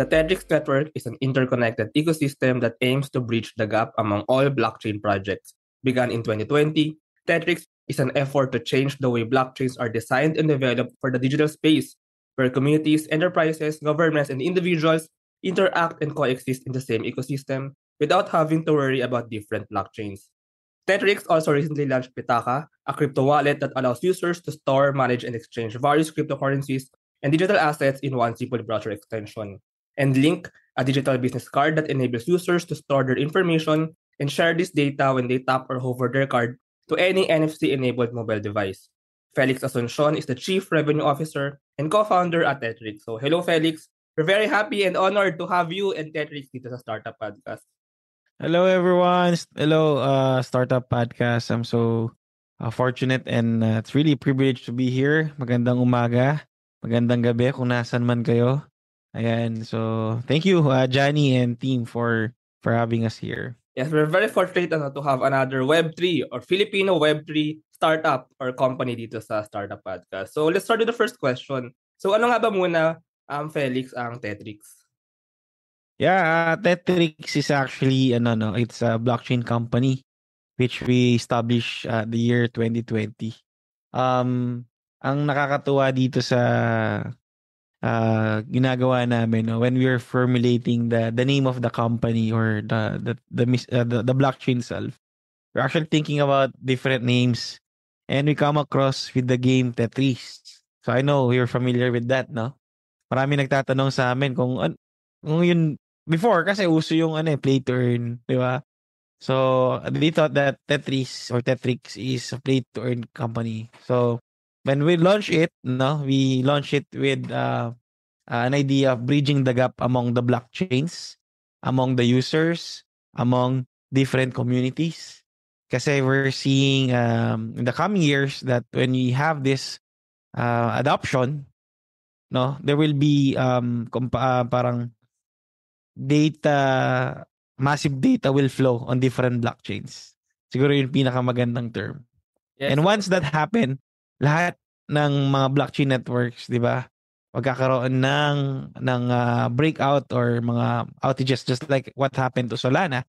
The Tetrix Network is an interconnected ecosystem that aims to bridge the gap among all blockchain projects. Begun in 2020, Tetrix is an effort to change the way blockchains are designed and developed for the digital space, where communities, enterprises, governments, and individuals interact and coexist in the same ecosystem without having to worry about different blockchains. Tetrix also recently launched Pitaka, a crypto wallet that allows users to store, manage, and exchange various cryptocurrencies and digital assets in one simple browser extension. And Link, a digital business card that enables users to store their information and share this data when they tap or hover their card to any NFC-enabled mobile device. Felix Asuncion is the Chief Revenue Officer and co-founder at Tetrix. So hello Felix, we're very happy and honored to have you and Tetrix dito sa Startup Podcast. Hello everyone. Hello Startup Podcast. I'm so fortunate and it's really a privilege to be here. Magandang umaga, magandang gabi kung nasan man kayo. Ayan, so thank you Johnny and team for having us here. Yes, we're very fortunate to have another Web3 or Filipino Web3 startup or company dito sa Startup Podcast. So let's start with the first question. So ano nga ba muna, Felix, ang Tetrix? Yeah, Tetrix is actually it's a blockchain company which we established the year 2020. Ang nakakatuwa dito sa ginagawa namin when we were formulating the name of the company or the blockchain itself, we're actually thinking about different names and we come across with the game Tetris. So I know you're familiar with that, no? Marami nagtatanong sa amin kung yun before kasi uso yung play to earn, di ba? So they thought that Tetris or Tetrix is a play to earn company. So when we launched it, we launched it with an idea of bridging the gap among the blockchains, among the users, among different communities. Kasi we're seeing in the coming years that when we have this adoption, there will be parang massive data will flow on different blockchains. Siguro yung pinakamagandang term. Yes. And once that happen, lahat ng mga blockchain networks, di ba, magkakaroon ng breakout or mga outages just like what happened to Solana.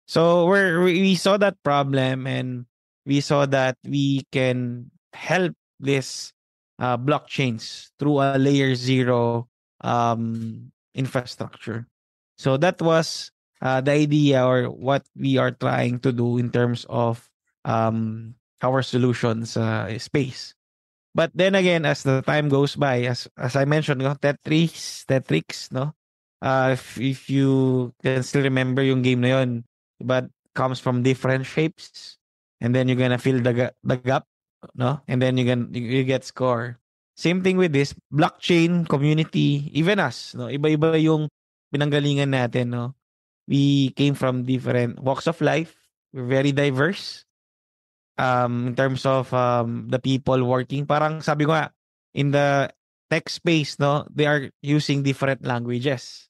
So we saw that problem and we saw that we can help this blockchains through a layer 0 infrastructure. So that was the idea or what we are trying to do in terms of our solutions space. But then again, as the time goes by, as I mentioned, Tetrix, no? If you can still remember yung game na yun, but comes from different shapes, and then you're gonna fill the gap, no? And then you get score. Same thing with this blockchain community, even us, no? Iba-iba yung pinanggalingan natin, no? We came from different walks of life. We're very diverse. In terms of the people working, parang sabi ko nga, in the tech space, no, they are using different languages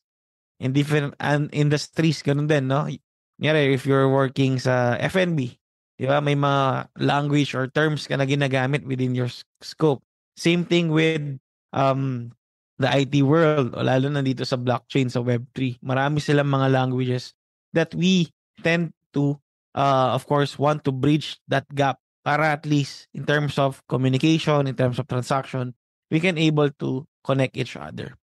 in different industries, ganun din, no? If you're working sa F&B, di ba, may mga language or terms ka na ginagamit within your scope. Same thing with the IT world, lalo na dito sa blockchain, sa Web3. Marami silang mga languages that we tend to of course, want to bridge that gap para at least in terms of communication, in terms of transaction, we can able to connect each other.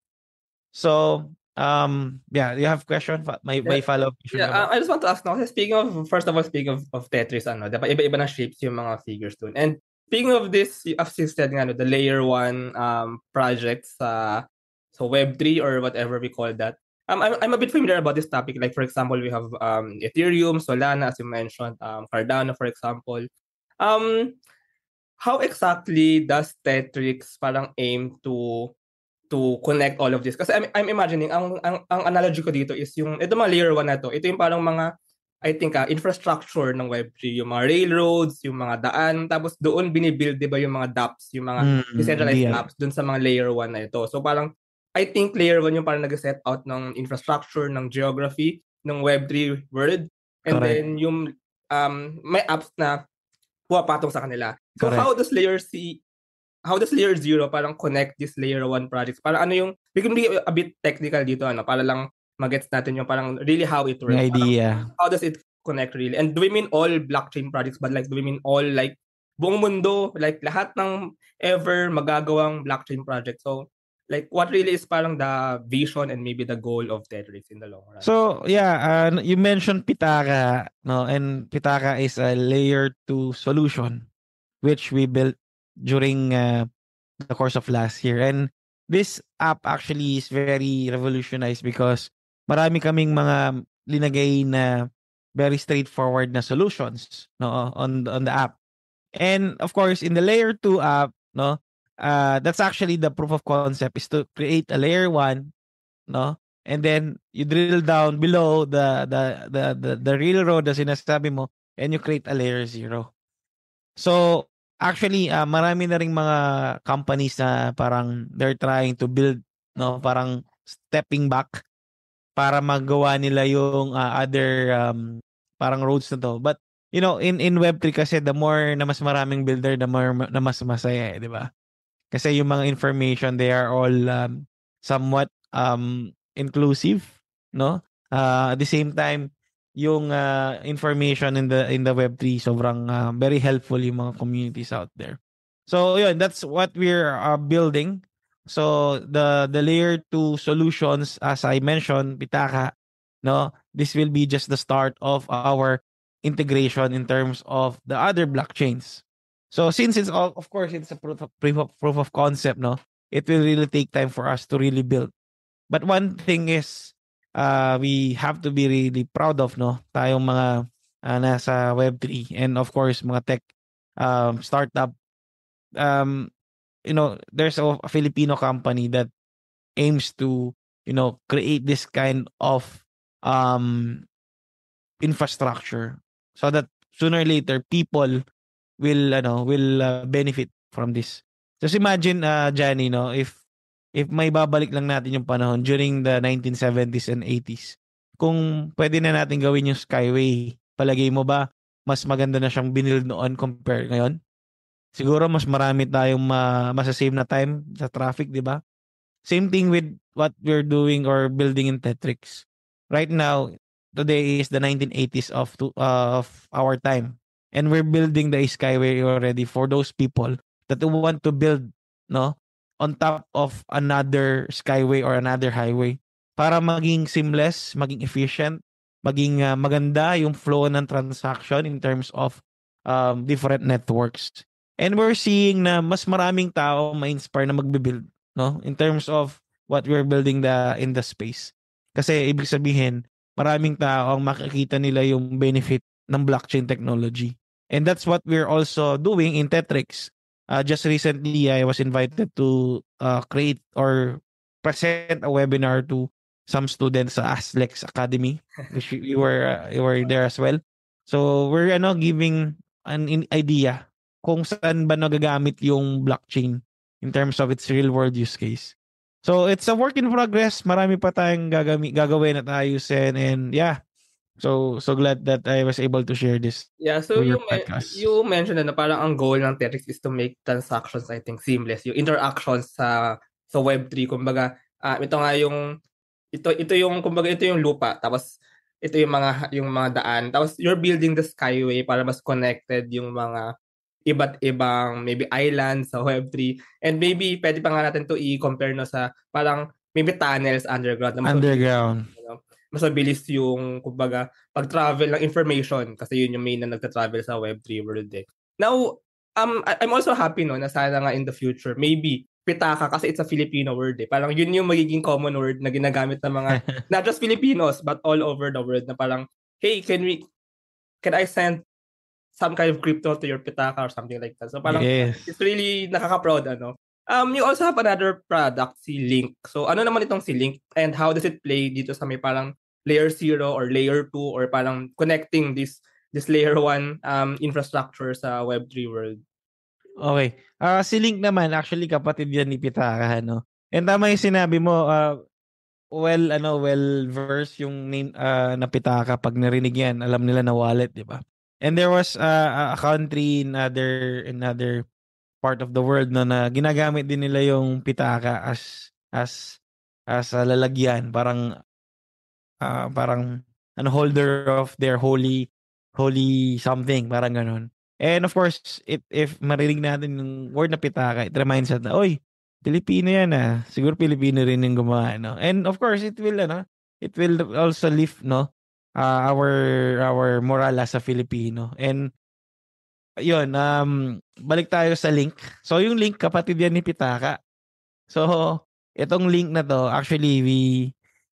So, you have question? May follow-up question? I just want to ask now, speaking of Tetris, diba, iba-iba na shapes yung mga figures dun. And speaking of this, as you said nga, the layer 1 projects so Web3 or whatever we call that, I'm a bit familiar about this topic. Like, for example, we have Ethereum, Solana, as you mentioned, Cardano, for example. How exactly does Tetrix parang aim to connect all of this? Kasi I'm imagining, ang analogy ko dito is ito mga layer 1 na to, ito yung parang mga, I think, infrastructure ng Web3, yung mga railroads, yung mga daan, tapos doon binibuild, di ba, yung mga dApps, yung mga decentralized apps doon sa mga layer 1 na ito. So parang, I think layer 1 yung parang nag-set out ng infrastructure, ng geography, ng Web3 world. And correct. Then yung may apps na pumapatong sa kanila. So correct. How does layer C how does layer 0 parang connect this layer 1 projects? Parang ano yung, we can be a bit technical dito, ano, para lang magets natin yung parang really how it Yung works. Parang, idea. how does it connect really? And do we mean all blockchain projects, but like, do we mean all like buong mundo, like lahat ng ever magagawang blockchain project? So, like, what really is parang the vision and maybe the goal of Tetrix in the long run? So, yeah, you mentioned Pitaka, no? And Pitaka is a layer 2 solution which we built during the course of last year. And this app actually is very revolutionized because marami kaming mga linagay na very straightforward na solutions, no, on the app. And of course, in the layer 2 app, no, that's actually the proof of concept is to create a layer 1, no? And then you drill down below the railroad na sinasabi mo, and you create a layer 0. So actually, marami na ring mga companies na parang they're trying to build, no, parang stepping back para magawa nila yung other parang roads na to. But in Web3 kasi the more na mas maraming builder, the more na mas masaya, 'di ba? Kasi yung mga information, they are all somewhat inclusive, no? At the same time, yung information in the Web3 sobrang very helpful yung mga communities out there. So yun, that's what we're building. So the layer 2 solutions, as I mentioned, Pitaka, no, this will be just the start of our integration in terms of the other blockchains. So since it's all, of course, it's a proof of concept, no, it will really take time for us to really build. But one thing is, we have to be really proud of, no, tayong mga nasa Web3 and of course mga tech startup. Um, there's a Filipino company that aims to, create this kind of um infrastructure so that sooner or later people will benefit from this. Just imagine, Johnny, no, if may babalik lang natin yung panahon during the 1970s and 80s. Kung pwede na natin gawin yung Skyway, palagay mo ba mas maganda na siyang binild noon compare ngayon? Siguro mas marami tayong masasave na time sa traffic, 'di ba? Same thing with what we're doing or building in Tetrix. Right now, today is the 1980s of our time. And we're building the Skyway already for those people that want to build, no, on top of another Skyway or another highway para maging seamless, maging efficient, maging maganda yung flow ng transaction in terms of different networks. And we're seeing na mas maraming tao ma-inspire na magbe-build, no, in terms of what we're building in the space. Kasi ibig sabihin, maraming tao ang makikita nila yung benefit ng blockchain technology. And that's what we're also doing in Tetrix. Just recently, I was invited to create or present a webinar to some students sa Aslex Academy, which you were there as well. So we're giving an idea kung saan ba nagagamit yung blockchain in terms of its real world use case. So it's a work in progress. Marami pa tayong gagawin at ayusin, and yeah. So glad that I was able to share this Yeah, so to your podcast. you mentioned na parang ang goal ng Tetrix is to make transactions, I think, seamless. Yung interactions sa Web3, kumbaga, ito nga yung ito yung kumbaga ito yung lupa, tapos ito yung mga daan. Tapos you're building the skyway para mas connected yung mga iba't ibang maybe islands sa Web3. And maybe pwede pa nga natin to i-compare no sa parang maybe tunnels underground na mas Underground. mas mabilis yung kumbaga pag-travel ng information kasi yun yung main na nagta-travel sa Web3 world eh. Now, I'm also happy no na sana nga in the future maybe Pitaka kasi it's a Filipino word eh. Parang yun yung magiging common word na ginagamit ng mga not just Filipinos but all over the world na parang hey, can I send some kind of crypto to your Pitaka or something like that. So parang Yes. it's really nakaka-proud ano. You also have another product, si Link. So ano naman itong si Link and how does it play dito sa may parang layer 0 or layer 2 or parang connecting this layer 1 infrastructure sa Web3 world? Okay. Si Link naman, actually kapatid yan ni Pitaka, no? And tama yung sinabi mo, well versed yung name na Pitaka. Pag narinig yan, alam nila na wallet, di ba? And there was a country in other part of the world na ginagamit din nila yung Pitaka as a lalagyan, parang holder of their holy something, parang ganun. And of course, if marinig natin yung word na Pitaka, it reminds us na, oy, Pilipino yan ah. Siguro Pilipino rin yung gumawa, no? And of course, it will also lift, no, our moral as a Filipino. And yun, balik tayo sa link. So yung link, kapatid yan ni Pitaka. So itong link na to, actually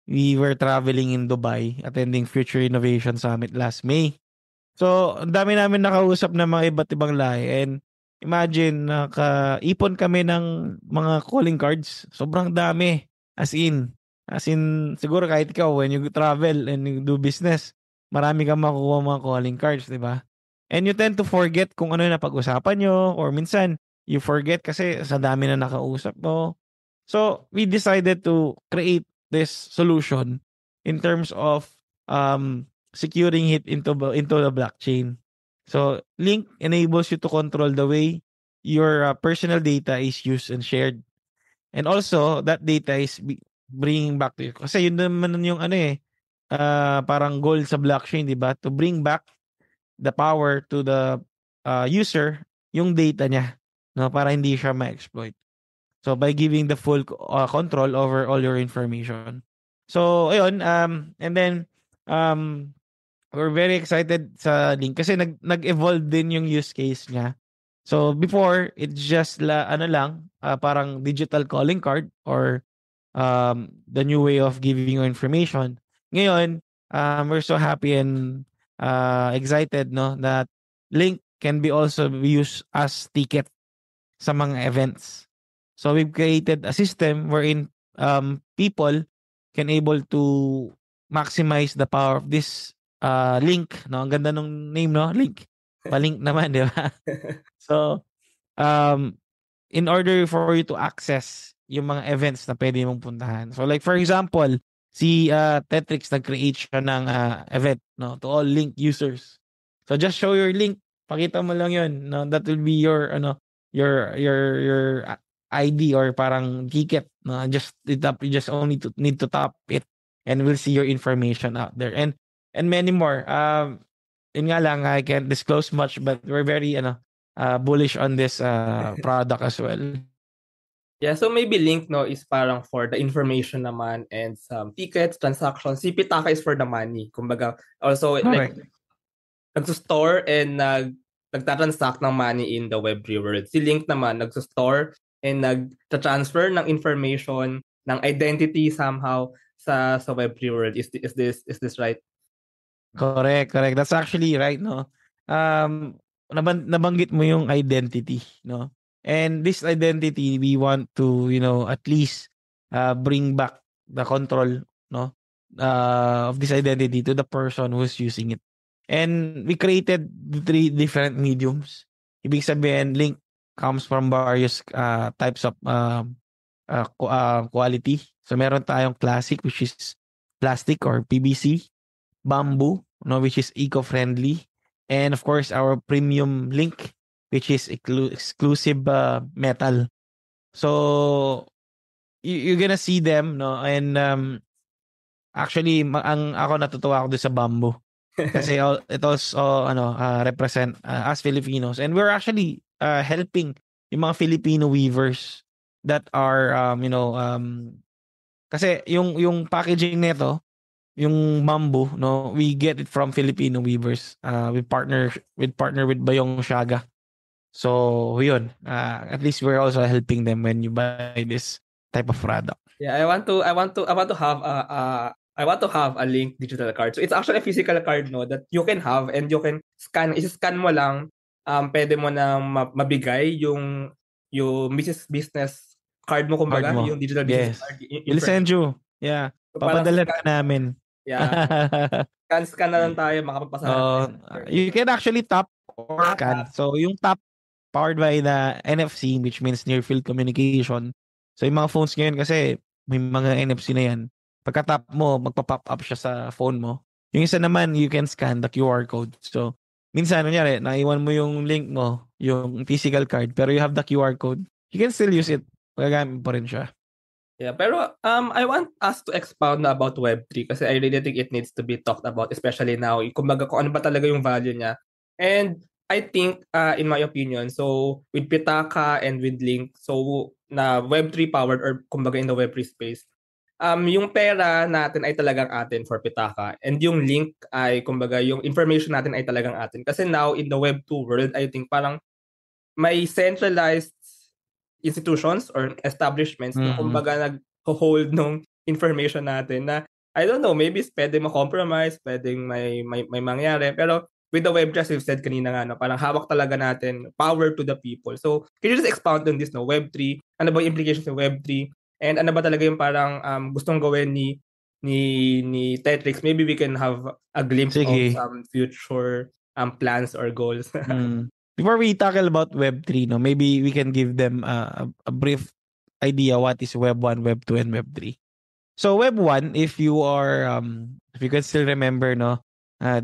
we were traveling in Dubai, attending Future Innovation Summit last May. So ang dami namin nakausap ng mga iba't ibang lahi, and imagine nakaipon kami ng mga calling cards. Sobrang dami. As in siguro kahit ikaw when you travel and you do business, marami kang makukuha mga calling cards, di ba? And you tend to forget kung ano yung napag-usapan nyo, or minsan you forget kasi sa dami na nakausap mo. So we decided to create this solution in terms of securing it into the blockchain. So Link enables you to control the way your personal data is used and shared. And also that data is bringing back to you. Kasi yun naman yung parang goal sa blockchain, di ba? To bring back the power to the user, yung data niya, no, para hindi siya ma-exploit. So by giving the full control over all your information. So ayun, and then we're very excited sa Link kasi nag-evolve din yung use case niya. So before, it's just parang digital calling card or the new way of giving you information. Ngayon, we're so happy and excited, no, that Link can be also used as ticket sa mga events. So we've created a system wherein people can able to maximize the power of this Link, no? Ang ganda nung name, no? Link. Pa-link naman, di ba? So, in order for you to access yung mga events na pwede mong puntahan. So like for example, si Tetrix nag-create siya ng event, no, to all Link users. So just show your link, pakita mo lang 'yon, no, that will be your your ID or parang ticket, no, you just only need to tap it and we'll see your information out there, and many more. Yun nga lang, I can't disclose much, but we're very bullish on this product as well. Yeah, so maybe Link, no, is parang for the information naman and some tickets, transactions. Si Pitaka is for the money. Kumbaga, also like Correct. nagso-store and nagtatransact ng money in the Web3 world. Si Link naman nagso-store and nagta-transfer ng information, ng identity somehow sa Web3 world. Is this right? Correct. That's actually right, no? Nabanggit mo yung identity, no? And this identity, we want to, at least bring back the control, no? Of this identity to the person who's using it. And we created 3 different mediums. Ibig sabihin, Link comes from various types of quality. So meron tayong classic, which is plastic or PVC, bamboo, no, which is eco-friendly, and of course our premium Link, which is exclusive metal. So you're gonna see them, no, and actually ako natutuwa ako doon sa bamboo kasi it also represent us Filipinos, and we're actually helping yung mga Filipino weavers that are kasi yung packaging nito, yung bamboo, no, we get it from Filipino weavers. We partner with Bayong Shaga. So yun, at least we're also helping them when you buy this type of product. Yeah, I want to have a Link digital card. So it's actually a physical card, no, that you can have and you can scan. I-scan mo lang, pwede mo na mabigay yung business card mo, kumbaga, yung digital business Yes. card. We'll send you. Yeah. So Papadala ka namin. Yeah. Scan na lang tayo, makapagpasa natin. You can actually tap or scan. So yung tap, powered by the NFC, which means near field communication. So yung mga phones ngayon kasi may mga NFC na yan. Pagka-tap mo, magpa-pop up siya sa phone mo. Yung isa naman, you can scan the QR code. So minsan, kunyari, naiwan mo yung link mo, yung physical card, pero you have the QR code, you can still use it. Magagamit pa rin siya. Yeah, pero I want us to expound na about Web3 kasi I really think it needs to be talked about, especially now. Kumbaga kung ano ba talaga yung value niya. And I think, in my opinion, so with Pitaka and with Link, so na Web3 powered or kumbaga in the Web3 space, yung pera natin ay talagang atin for Pitaka. And yung Link ay kumbaga yung information natin ay talagang atin. Kasi now in the Web2 world, I think parang may centralized institutions or establishments na Mm. kumbaga nag-hold nung information natin na I don't know, maybe pwedeng ma-compromise, pwedeng may mangyari. Pero with the web trust, we've said kanina nga, no, parang hawak talaga natin, power to the people. So, can you just expound on this, no? Web3, ano ba yung implications ng Web3? And ano ba talaga yung parang gustong gawin ni Tetrix? Maybe we can have a glimpse of Sige. some future plans or goals. Before we tackle about Web3, no, maybe we can give them a brief idea what is Web 1, Web 2, and Web 3. So Web 1, if you can still remember, no,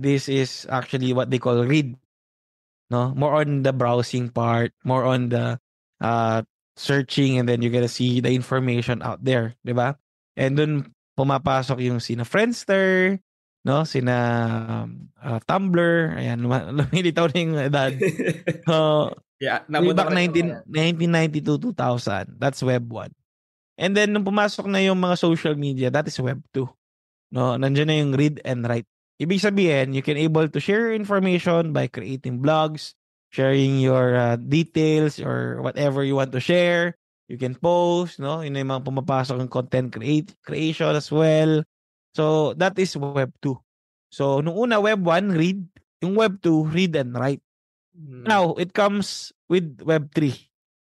this is actually what they call read, no, more on the browsing part, more on the uh, searching, and then you're gonna see the information out there, di ba? And dun pumapasok yung sina Friendster, no, sina Tumblr, ayan, lumilitaw na yung edad. So, Yeah, way nabutan back ko rin yung mga yan. 1992, 2000, that's Web 1. And then nung pumasok na yung mga social media, that is Web 2. No, nandiyan na yung read and write. Ibig sabihin, you can able to share information by creating blogs, sharing your details or whatever you want to share. You can post, no? Yun na yung mga pumapasok ng content creation as well. So, that is Web 2. So, nung una, Web 1, read. Yung Web 2, read and write. Now, it comes with Web 3.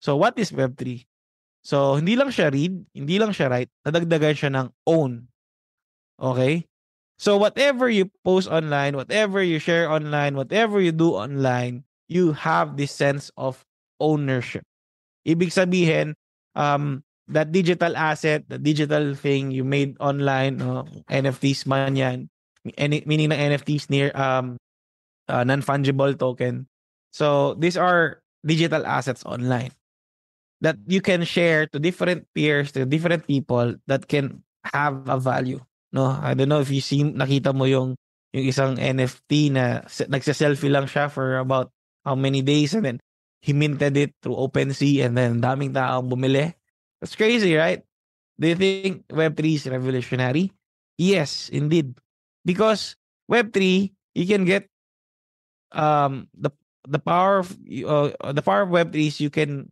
So, what is Web 3? So, hindi lang siya read, hindi lang siya write, nadagdagan siya ng own. Okay? So, whatever you post online, whatever you share online, whatever you do online, you have this sense of ownership. Ibig sabihin, that digital asset, the digital thing you made online, NFTs man yan, meaning na NFTs near non-fungible token. So, these are digital assets online that you can share to different peers, to different people that can have a value. No, I don't know if you see, nakita mo yung isang NFT na nagse-selfie lang siya for about how many days and then he minted it through OpenSea and then daming taong bumili. That's crazy, right? Do you think Web3 is revolutionary? Yes, indeed. Because Web3, you can get um the the power of Web3 is you can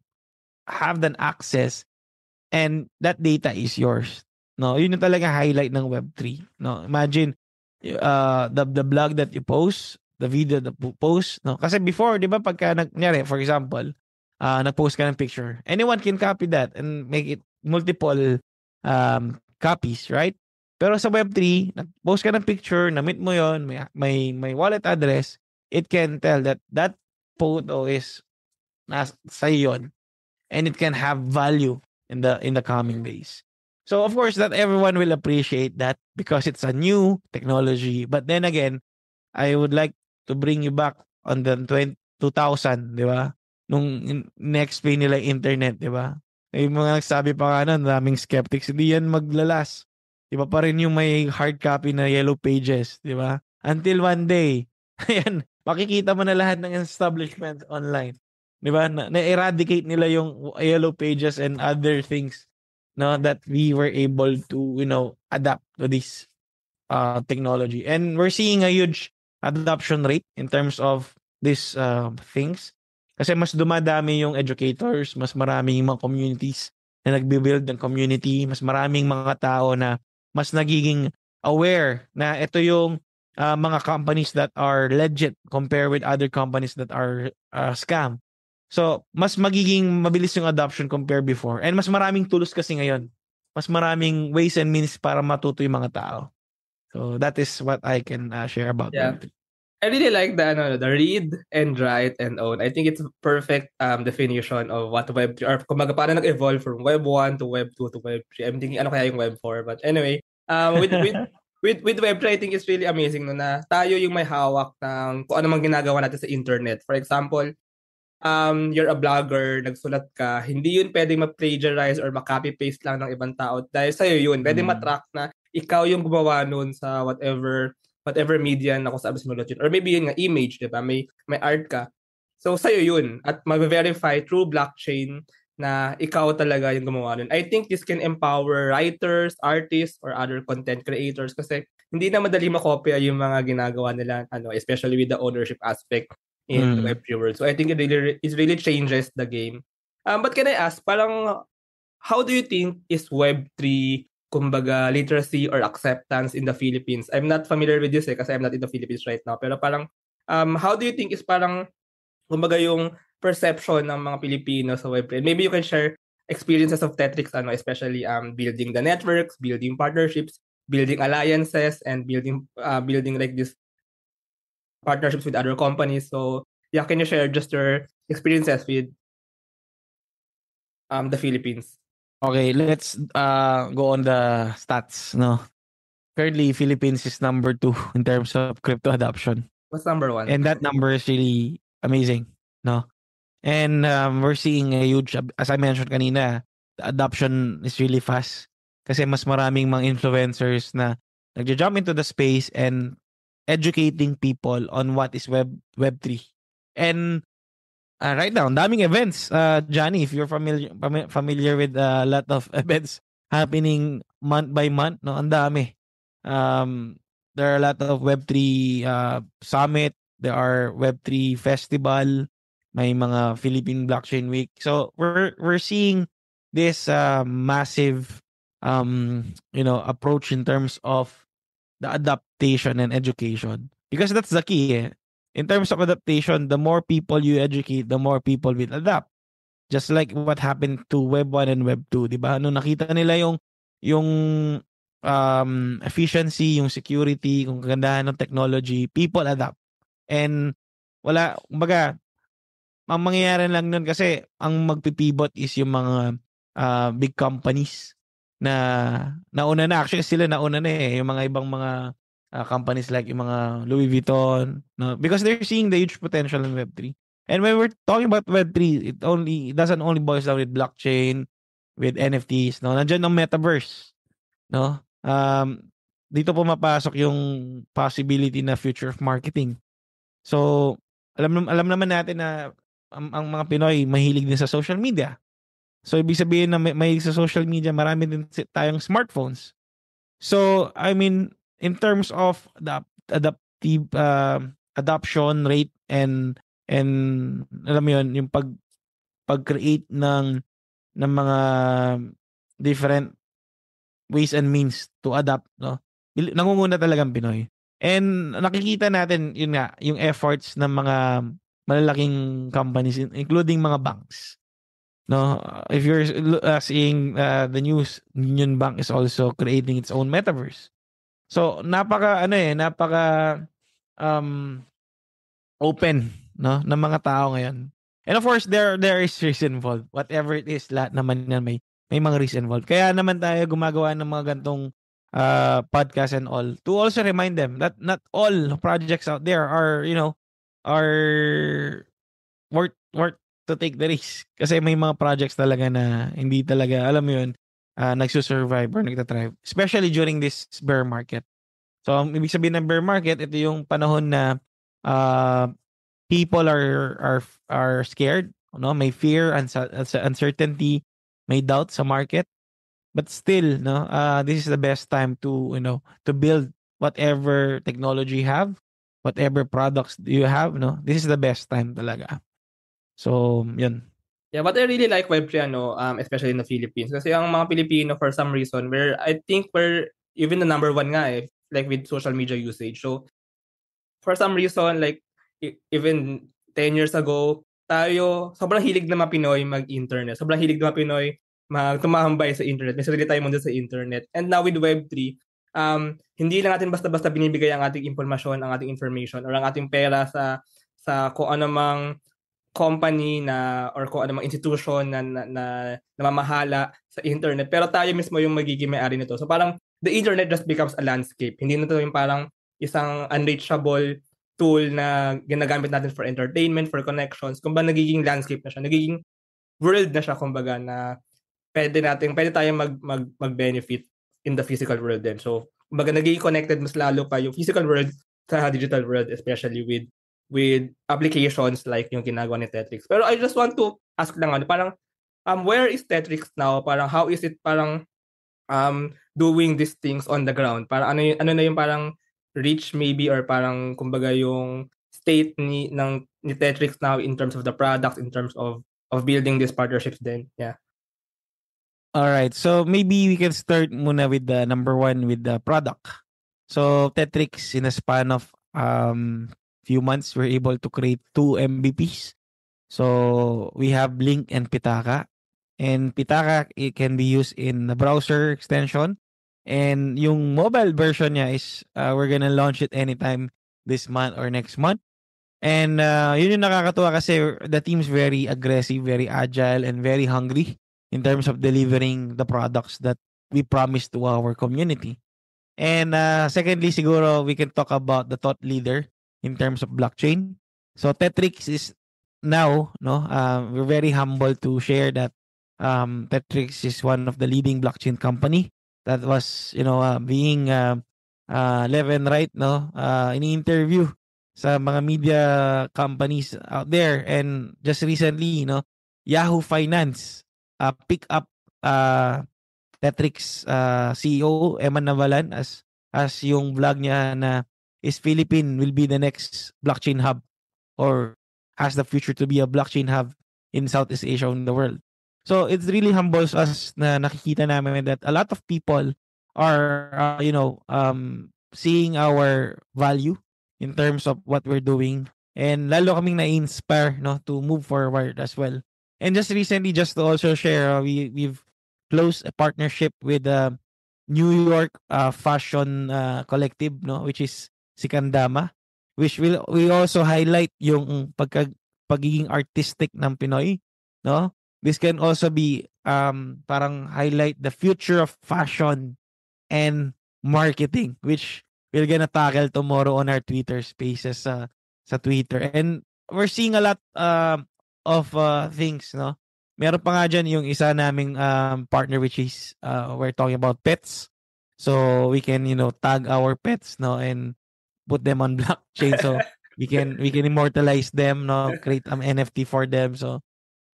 have an access and that data is yours. No, yun yung talaga highlight ng Web3. No, imagine the blog that you post, the video that you post, no. Kasi before, 'di ba, pagka nangyari, for example, nag-post ka ng picture, anyone can copy that and make it multiple copies, right? Pero sa Web3, nag-post ka ng picture, na-meet mo yon, may wallet address, it can tell that that photo is sa yon and it can have value in the coming days. So of course, not everyone will appreciate that because it's a new technology. But then again, I would like to bring you back on the 2000, di ba? Nung in-explain nila yung internet, di ba? May mga nagsabi pa nga nun, daming skeptics, hindi yan maglalas. Di ba pa rin yung may hard copy na yellow pages, di ba? Until one day, ayan, makikita mo na lahat ng establishments online. Di ba? Na-eradicate nila yung yellow pages and other things, no, that we were able to, adapt to this technology. And we're seeing a huge adoption rate in terms of these things. Kasi mas dumadami yung educators, mas maraming mga communities na nagbi-build ng community, mas maraming mga tao na mas nagiging aware na ito yung mga companies that are legit compared with other companies that are scam. So, mas magiging mabilis yung adoption compare before. And mas maraming tools kasi ngayon. Mas maraming ways and means para matuto yung mga tao. So, that is what I can share about Yeah. Web3. I really like the read and write and own. I think it's a perfect definition of what Web3 or kumbaga paano nag-evolve from Web 1 to Web 2 to Web 3. I'm thinking ano kaya yung Web 4. But anyway, with with Web3, I think it's really amazing no, na tayo yung may hawak ng kung ano mang ginagawa natin sa internet. For example, you're a blogger, nagsulat ka, hindi yun pwedeng ma-plagiarize or ma-copy-paste lang ng ibang tao dahil sa'yo yun. Pwedeng matrack na ikaw yung gumawa nun sa whatever media na kung saan sinulat yun. Or maybe yun nga, image, di ba? May art ka. So, sa'yo yun. At mag-verify through blockchain na ikaw talaga yung gumawa nun. I think this can empower writers, artists, or other content creators kasi hindi na madali makopya yung mga ginagawa nila, especially with the ownership aspect in the Web3 world. So I think it really changes the game. But can I ask, parang how do you think is Web3 kumbaga literacy or acceptance in the Philippines? I'm not familiar with this kasi I'm not in the Philippines right now. Pero parang how do you think is parang kumbaga yung perception ng mga Pilipino sa Web3? Maybe you can share experiences of Tetrix, especially building the networks, building partnerships, building alliances, and building like this partnerships with other companies. So yeah, can you share just your experiences with the Philippines? Okay, let's go on the stats. No, currently Philippines is number 2 in terms of crypto adoption, What's number one? and that number is really amazing. No, and we're seeing a huge, as I mentioned kanina, the adoption is really fast kasi mas maraming mga influencers na nagja-jump into the space and educating people on what is Web3. And right now, ang daming events. Johnny, if you're familiar with a lot of events happening month by month, no, ang dami. There are a lot of Web3 summit, there are Web3 festival, may mga Philippine Blockchain Week. So we're seeing this massive approach in terms of the adaptation and education. Because that's the key. In terms of adaptation, the more people you educate, the more people will adapt. Just like what happened to Web 1 and Web 2, 'di ba? Nung nakita nila yung efficiency, yung security, kung kagandahan ng technology, people adapt. And kumbaga, ang mangyayari lang nun kasi ang magpipivot is yung mga big companies na nauna na. Actually, sila nauna na yung mga ibang mga companies like yung mga Louis Vuitton, no? Because they're seeing the huge potential in Web3. And when we're talking about Web3, it doesn't only boils down with blockchain, with NFTs, no? Nandiyan ang metaverse, no? Dito pumapasok yung possibility na future of marketing. So, alam naman natin na ang mga Pinoy mahilig din sa social media. So, ibig sabihin na mahilig sa social media, marami din tayong smartphones. So, I mean, in terms of the adaptive adoption rate and alam mo yun, yung pag-create ng mga different ways and means to adapt, no? Nangunguna talagang Pinoy. And nakikita natin, yun nga, yung efforts ng mga malalaking companies, including mga banks. No, if you're seeing the news, Union Bank is also creating its own metaverse. So napaka open, no, ng mga tao ngayon. And of course there is risk involved. Whatever it is, lahat naman yan may mga risk involved. Kaya naman tayo gumagawa ng mga gantong podcast and all to also remind them that not all projects out there are worth to take the risk. Kasi may mga projects talaga na hindi talaga, alam mo yun, nagsusurvive or nagtatrive. Especially during this bear market. So, ang ibig sabihin ng bear market, ito yung panahon na people are scared, no? May fear, uncertainty, may doubt sa market. But still, no, this is the best time to build whatever technology you have, whatever products you have, no. This is the best time talaga. So, yun. Yeah, but I really like Web3, especially in the Philippines. Kasi ang mga Pilipino, for some reason, I think we're even the number one nga, like with social media usage. So, for some reason, like, even 10 years ago, sobrang hilig na mga Pinoy mag-internet. Sobrang hilig na mga Pinoy tumambay sa internet. May sarili tayong mundo sa internet. And now with Web3, hindi lang natin basta-basta binibigay ang ating impormasyon, ang ating information, or ang ating pera sa kung ano mang company or kung ano mang institution na namamahala sa internet. Pero tayo mismo yung magiging may-ari nito. So parang the internet just becomes a landscape. Hindi na to yung parang isang unreachable tool na ginagamit natin for entertainment, for connections. Kumbaga nagiging landscape na siya, nagiging world na siya kumbaga na pwede tayong mag-benefit in the physical world din. So, kumbaga nagiging connected mas lalo pa yung physical world sa digital world, especially with applications like yung ginagawa ni Tetrix. Pero I just want to ask lang parang where is Tetrix now? Parang how is it parang doing these things on the ground? Parang ano na yung parang reach maybe or parang kumbaga yung state ni Tetrix now in terms of the products, in terms of building these partnerships then. Yeah. All right. So maybe we can start muna with the number one with the product. So Tetrix in a span of few months we're able to create 2 MVPs. So we have Link and Pitaka. And Pitaka, it can be used in the browser extension. And yung mobile version niya is we're gonna launch it anytime this month or next month. And yun yung nakakatuwa kasi the team's very aggressive, very agile, and very hungry in terms of delivering the products that we promise to our community. And secondly, siguro we can talk about the thought leader in terms of blockchain. So Tetrix is now, no, we're very humble to share that Tetrix is one of the leading blockchain company that was, being left and right, no, in interview sa mga media companies out there. And just recently, Yahoo Finance pick up Tetrix CEO Eman Navalan as yung vlog niya na is Philippine will be the next blockchain hub or has the future to be a blockchain hub in Southeast Asia and the world. So it really humbles us na nakikita namin that a lot of people are seeing our value in terms of what we're doing, and lalo kaming na-inspire to move forward as well. And just recently, just to also share, we've closed a partnership with New York fashion collective, which is Sikandama, which we also highlight yung pagiging artistic ng Pinoy, no? This can also be parang highlight the future of fashion and marketing, which we're gonna tackle tomorrow on our Twitter spaces sa Twitter. And we're seeing a lot of things, no? Meron pa nga dyan yung isa naming partner, which is we're talking about pets. So we can, tag our pets, no, and put them on blockchain. So we can immortalize them, no, create NFT for them. So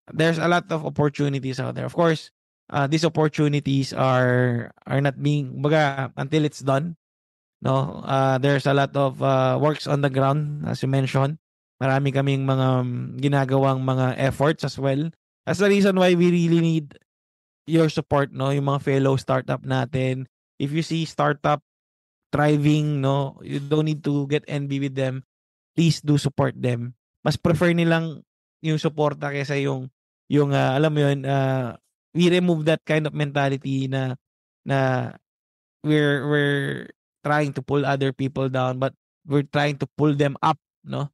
there's a lot of opportunities out there. Of course, these opportunities are not being baga until it's done. No, there's a lot of works on the ground, as you mentioned. Marami kaming mga ginagawang mga efforts as well. That's the reason why we really need your support, no, yung mga fellow startup natin. If you see startup thriving, no, you don't need to get envy with them. Please do support them. Mas prefer nilang yung suporta kaysa yung alam mo yun, we remove that kind of mentality na we're trying to pull other people down, but we're trying to pull them up, no?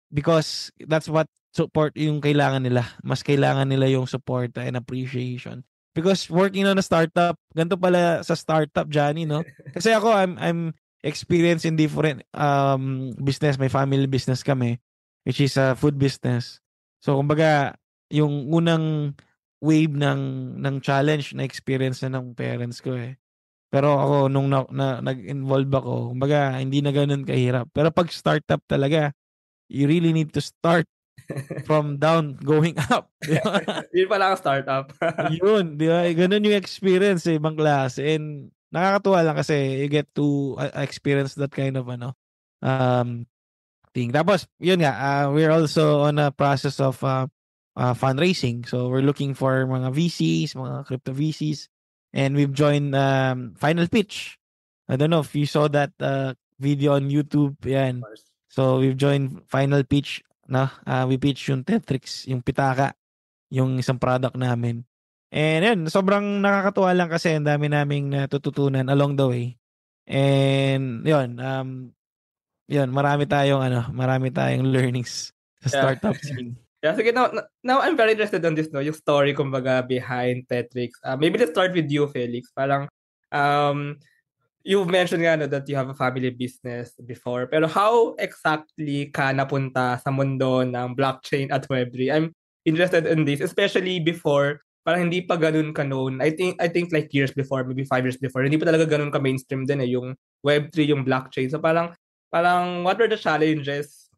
Because that's what support yung kailangan nila. Mas kailangan nila yung support and appreciation. Because working on a startup, ganito pala sa startup, Johnny, no? Kasi ako, I'm experienced in different business. May family business kami, which is a food business. So, kumbaga, yung unang wave ng challenge na experience na ng parents ko eh. Pero ako, nung nag-involve ako, kumbaga, hindi na ganun kahirap. Pero pag startup talaga, you really need to start from down going up. Di ba? Yun pala ang startup. Yun, di ba? Ganun yung experience ibang klase. And nakakatuwa lang kasi you get to experience that kind of thing. Tapos, yun nga, we're also on a process of fundraising. So, we're looking for mga VCs, mga crypto VCs. And we've joined Final Pitch. I don't know if you saw that video on YouTube. Yan. So, we've joined Final Pitch. No? We pitch yung Tetrix, yung Pitaka, yung isang product namin. And yun, sobrang nakakatuwa lang kasi ang dami naming natututunan along the way. And yun, marami tayong learnings sa Yeah. startup scene. Yeah, sige, now I'm very interested on this, no, yung story kumbaga behind Tetrix. Maybe let's start with you, Felix. Parang You mentioned nga that you have a family business before. Pero how exactly ka napunta sa mundo ng blockchain at Web3? I'm interested in this, especially before, parang hindi pa ganun ka-known. I think like years before, maybe 5 years before, hindi pa talaga ganun ka-mainstream din yung Web3, yung blockchain. So parang what were the challenges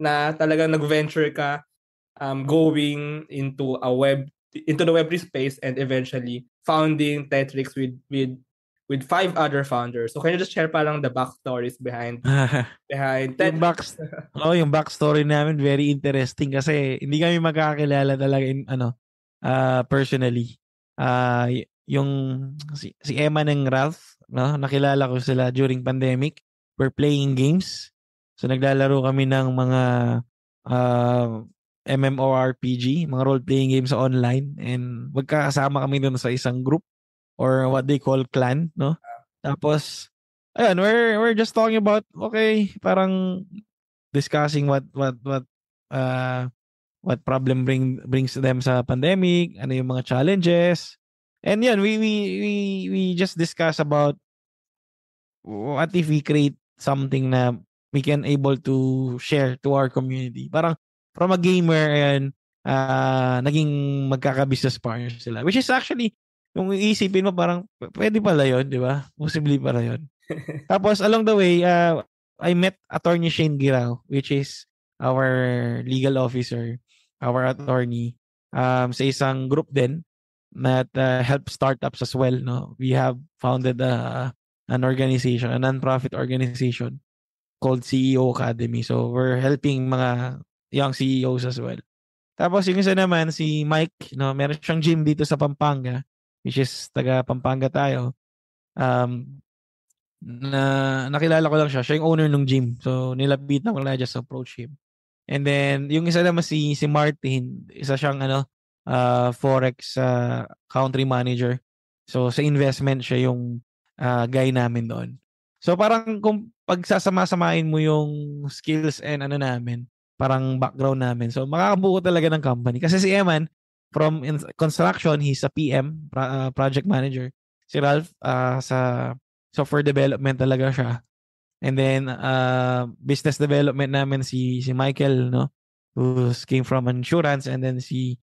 na talagang nag-venture ka going into the Web3 space and eventually founding Tetrix with 5 other founders. So can you just share parang the backstories behind Yung Tetrix? yung backstory namin very interesting kasi hindi kami magkakilala talaga personally. Yung si Emma ng Ralph, no, nakilala ko sila during pandemic. We're playing games. So naglalaro kami ng mga uh, MMORPG, mga role-playing games sa online, and magkakasama kami doon sa isang group or what they call clan, no? Tapos ayun, we're just talking about, okay, parang discussing uh what problem brings them sa pandemic, ano yung mga challenges. And yan, we just discuss about what if we create something na we can able to share to our community. Parang from a gamer, and naging magkaka-business partners sila. Which is actually, kung iisipin mo, parang pwede pala yun, di ba? Possibly pala yun. Tapos along the way, I met Attorney Shane Girao, which is our legal officer, our attorney, sa isang group din that help startups as well. No, we have founded an organization, a non-profit organization called CEO Academy. So we're helping mga young CEOs as well. Tapos yung isa naman si Mike, no, meron siyang gym dito sa Pampanga, which is taga Pampanga tayo. Na nakilala ko lang siya. Siya yung owner ng gym. So, nilapitan ko lang, just approach him. And then, yung isa naman si Martin, isa siyang Forex country manager. So, sa investment, siya yung guy namin doon. So, parang kung pagsasama-samahin mo yung skills and namin, parang background namin. So, makakabuo talaga ng company. Kasi si Eman, from construction, he's a PM, project manager. Si Ralph, sa software development talaga siya. And then business development namin si Michael, no, who came from insurance, and then si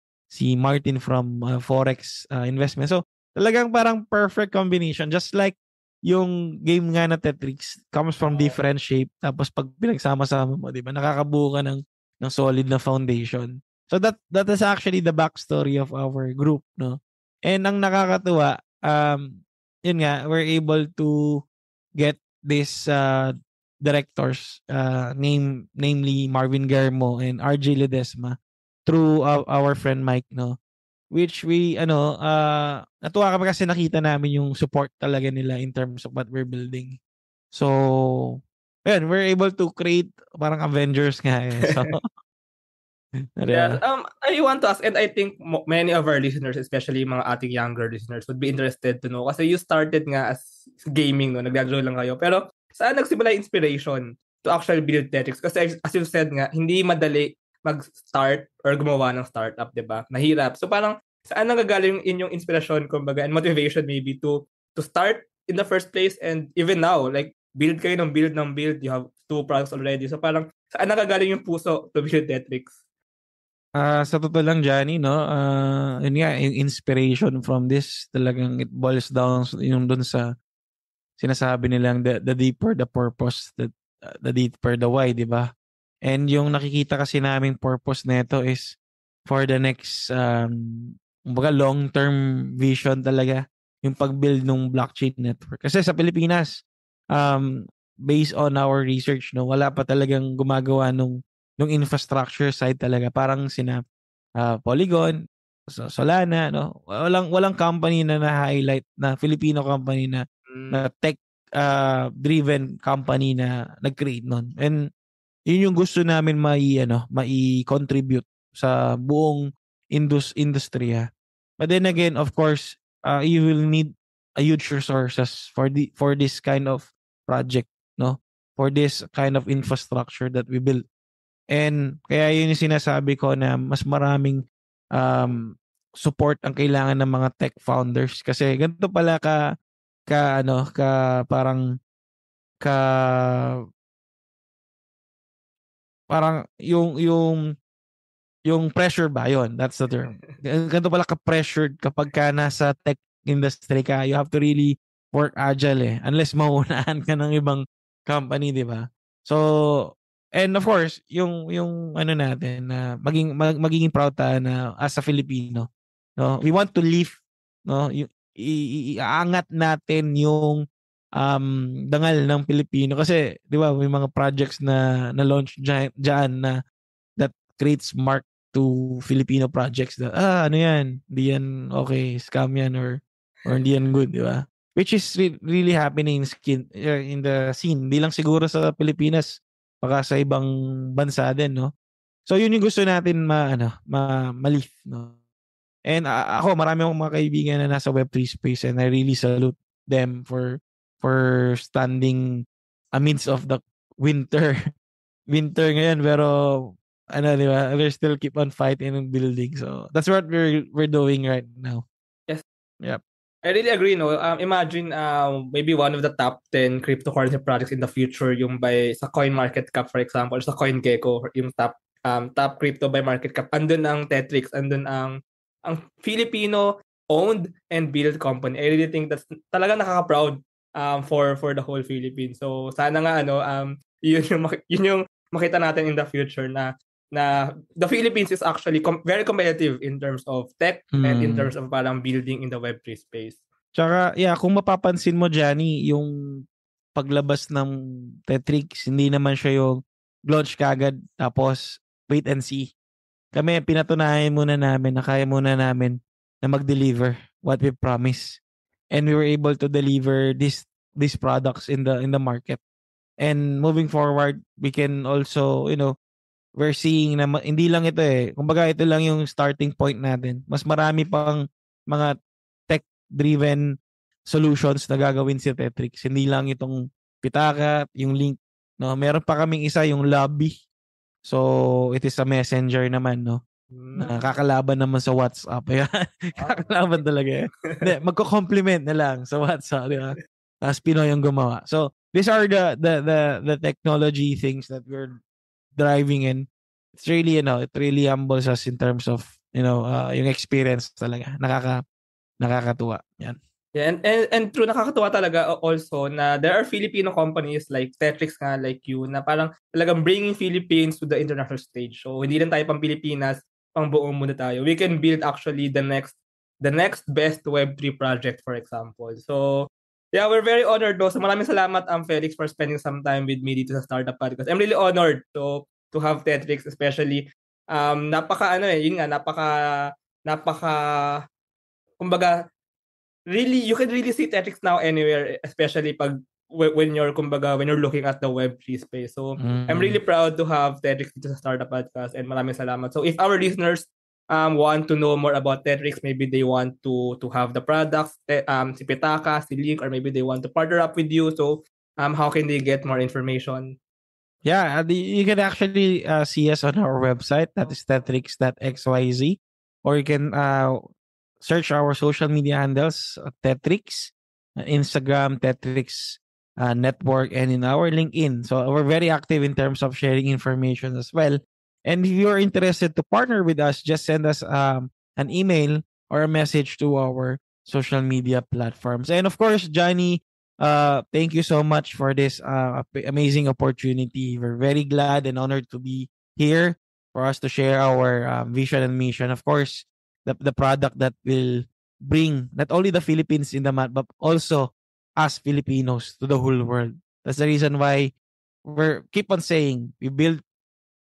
Martin from forex investment. So talagang parang perfect combination, just like yung game nga na Tetrix comes from different shape, tapos pag pinagsama-sama mo, di ba, nakakabuo ka ng solid na foundation. So that is actually the backstory of our group, no. And ang nakakatuwa, yun nga, we're able to get this directors, namely Marvin Guillermo and RJ Ledesma, through our friend Mike, no, which we natuwa kami kasi nakita namin yung support talaga nila in terms of what we're building. So ayun, we're able to create parang Avengers nga so Yes, I want to ask, and I think many of our listeners, especially mga ating younger listeners, would be interested to know. Kasi you started nga as gaming, no? Naglalaro lang kayo. Pero saan nagsimula yung inspiration to actually build Tetrix? Kasi as you said nga, hindi madali mag-start or gumawa ng startup, di ba? Mahirap. So parang saan nanggagaling yung inyong inspiration, kumbaga, and motivation maybe to start in the first place, and even now, like, build kayo ng build ng build, you have 2 products already. So parang saan nanggagaling yung puso to build Tetrix? Sa totoo lang, Johnny, no, yun nga, yung inspiration from this, talagang it boils down yung dun sa sinasabi nilang the deeper the purpose, the deeper the why, di ba? And yung nakikita kasi naming purpose nito is for the next, kumbaga long-term vision talaga, yung pag-build ng blockchain network. Kasi sa Pilipinas, based on our research, no, wala pa talagang gumagawa nung infrastructure side talaga. Parang Polygon, Solana, no? Walang company na na-highlight na Filipino company na tech driven company na nag-create nun. And yun yung gusto namin mai-contribute sa buong industriya. But then again, of course, you will need a huge resources for this kind of project, no? For this kind of infrastructure that we build. And kaya yun yung sinasabi ko na mas maraming support ang kailangan ng mga tech founders kasi ganito pala parang ka parang yung pressure ba yon, that's the term. Ganito pala ka-pressured kapag ka nasa tech industry ka. You have to really work agile unless mauunahan ka ng ibang company, di ba? So, and of course, yung ano natin na magiging proud tayo na as a Filipino, no? We want to live, no? Iaangat natin yung dangal ng Pilipino kasi 'di ba may mga projects na launch diyan na that creates mark to Filipino projects na ano yan, hindi yan okay, scam yan or hindi yan good, di ba? Which is really happening in the scene. Hindi lang siguro sa Pilipinas, baka sa ibang bansa din, no? So yun yung gusto natin ma-lift, no? And ako, marami akong mga kaibigan na nasa Web3 space and I really salute them for standing amidst of the winter winter ngayon pero di ba, we still keep on fighting and building. So that's what we're doing right now. Yes. Yep. I really agree, no? Imagine maybe one of the top 10 cryptocurrency projects in the future yung sa coin market cap, for example, sa CoinGecko, yung top crypto by market cap. Andun ang Tetrix, andun ang Filipino owned and built company. I really think that's talaga nakaka-proud for the whole Philippines. So sana nga yun yung makita natin in the future na the Philippines is actually very competitive in terms of tech and in terms of parang building in the Web3 space. Tsaka, kung mapapansin mo, Johnny, yung paglabas ng Tetrix, hindi naman siya yung launch kagad tapos wait and see. Kami, pinatunayan muna namin na kaya muna namin na mag-deliver what we promise. And we were able to deliver these products in the market. And moving forward, we can also, we're seeing na hindi lang ito kumbaga ito lang yung starting point natin. Mas marami pang mga tech-driven solutions na gagawin si Tetrix. Hindi lang itong Pitaka, yung link, no? Meron pa kaming isa yung lobby. So, it is a messenger naman, no? Na kakalaban naman sa WhatsApp. Ayan. Kakalaban talaga Hindi, magko-compliment na lang sa WhatsApp, di ba? Tapos Pinoy yung gumawa. So, these are the technology things that we're driving in. It's really, it really humbles us in terms of, yung experience talaga. Nakakatuwa. Yan. Yeah, and true, nakakatuwa talaga also na there are Filipino companies like Tetrix nga, like you, na parang talagang bringing Philippines to the international stage. So, hindi lang tayo pang Pilipinas, pang buong mundo tayo. We can build actually the next best Web3 project, for example. So, yeah, we're very honored though. So, maraming salamat, Felix, for spending some time with me dito sa Startup Podcast. I'm really honored to have Tetrix, especially yun nga, napaka kumbaga really, you can really see Tetrix now anywhere, especially when you're looking at the Web3 space. So, I'm really proud to have Tetrix dito sa Startup Podcast and maraming salamat. So, if our listeners want to know more about Tetrix, maybe they want to have the products, si Pitaka, si Link, or maybe they want to partner up with you. So, how can they get more information? Yeah, you can actually see us on our website. That is tetrix.xyz. Or you can search our social media handles, Tetrix, Instagram, Tetrix Network, and in our LinkedIn. So we're very active in terms of sharing information as well. And if you're interested to partner with us, just send us an email or a message to our social media platforms. And of course, Johnny, thank you so much for this amazing opportunity. We're very glad and honored to be here for us to share our vision and mission. Of course, the product that will bring not only the Philippines in the map, but also us Filipinos to the whole world. That's the reason why we keep on saying we build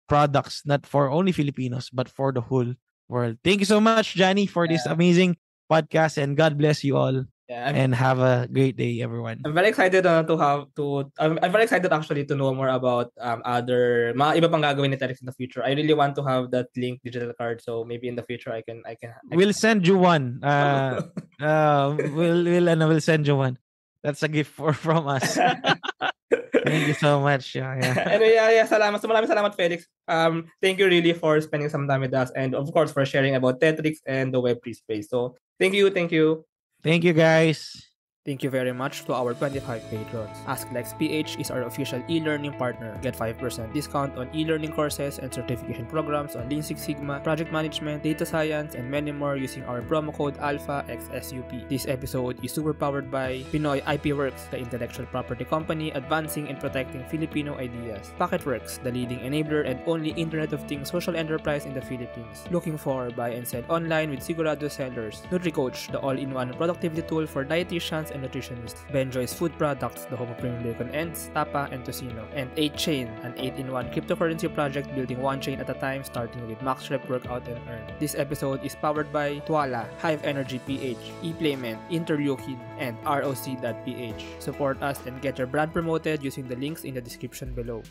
products not for only Filipinos, but for the whole world. Thank you so much, Johnny, for this amazing podcast, and God bless you all. Yeah, and have a great day, everyone. I'm very excited I'm very excited actually to know more about other mga iba pang gagawin ni Tetrix in the future. I really want to have that Link digital card, so maybe in the future I can We'll send you one. We'll send you one. That's a gift from us. Thank you so much. Yeah. Anyway, salamat. So maraming salamat, Felix. Thank you really for spending some time with us, and of course for sharing about Tetrix and the Web3 space. So thank you. Thank you, guys. Thank you very much to our 25 patrons. AskLexPH is our official e-learning partner. Get 5% discount on e-learning courses and certification programs on Lean Six Sigma, project management, data science, and many more using our promo code ALPHAXSUP. This episode is super powered by Pinoy IP Works, the intellectual property company advancing and protecting Filipino ideas. Packetworks, the leading enabler and only Internet of Things social enterprise in the Philippines. Looking for buy and sell online with Sigurado sellers. NutriCoach, the all-in-one productivity tool for dietitians and nutritionists. Benjoy's Food Products, the home of premium bacon ends, tapa, and tocino. And 8Chain, an 8-in-1 cryptocurrency project building one chain at a time starting with MaxRep Workout and Earn. This episode is powered by Tuala, Hive Energy PH, ePlayment, Interleukin, and ROC.ph. Support us and get your brand promoted using the links in the description below.